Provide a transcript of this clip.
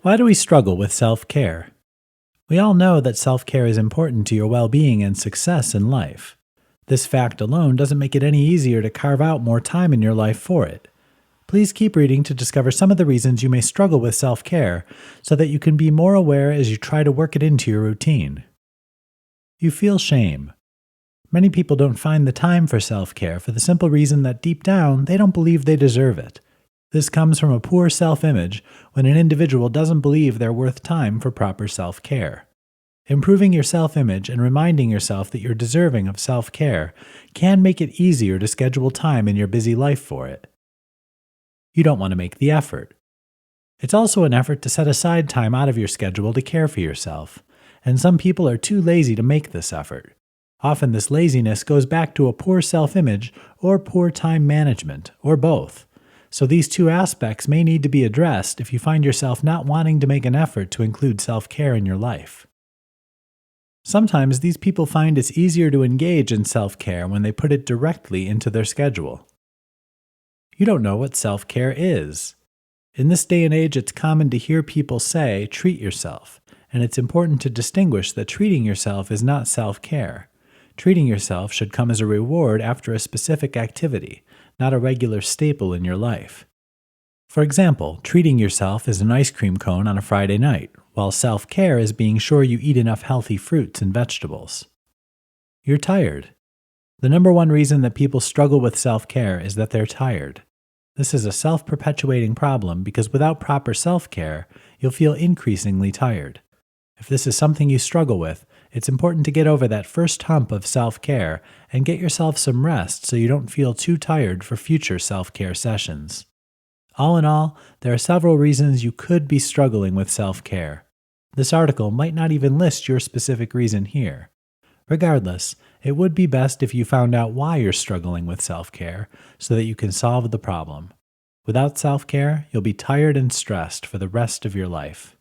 Why do we struggle with self-care? We all know that self-care is important to your well-being and success in life. This fact alone doesn't make it any easier to carve out more time in your life for it. Please keep reading to discover some of the reasons you may struggle with self-care so that you can be more aware as you try to work it into your routine. You feel shame. Many people don't find the time for self-care for the simple reason that deep down they don't believe they deserve it. This comes from a poor self-image when an individual doesn't believe they're worth time for proper self-care. Improving your self-image and reminding yourself that you're deserving of self-care can make it easier to schedule time in your busy life for it. You don't want to make the effort. It's also an effort to set aside time out of your schedule to care for yourself, and some people are too lazy to make this effort. Often this laziness goes back to a poor self-image or poor time management, or both. So these two aspects may need to be addressed if you find yourself not wanting to make an effort to include self-care in your life. Sometimes these people find it's easier to engage in self-care when they put it directly into their schedule. You don't know what self-care is. In this day and age, it's common to hear people say, treat yourself, and it's important to distinguish that treating yourself is not self-care. Treating yourself should come as a reward after a specific activity, not a regular staple in your life. For example, treating yourself is an ice cream cone on a Friday night, while self-care is being sure you eat enough healthy fruits and vegetables. You're tired. The number one reason that people struggle with self-care is that they're tired. This is a self-perpetuating problem because without proper self-care, you'll feel increasingly tired. If this is something you struggle with, it's important to get over that first hump of self-care and get yourself some rest so you don't feel too tired for future self-care sessions. All in all, there are several reasons you could be struggling with self-care. This article might not even list your specific reason here. Regardless, it would be best if you found out why you're struggling with self-care so that you can solve the problem. Without self-care, you'll be tired and stressed for the rest of your life.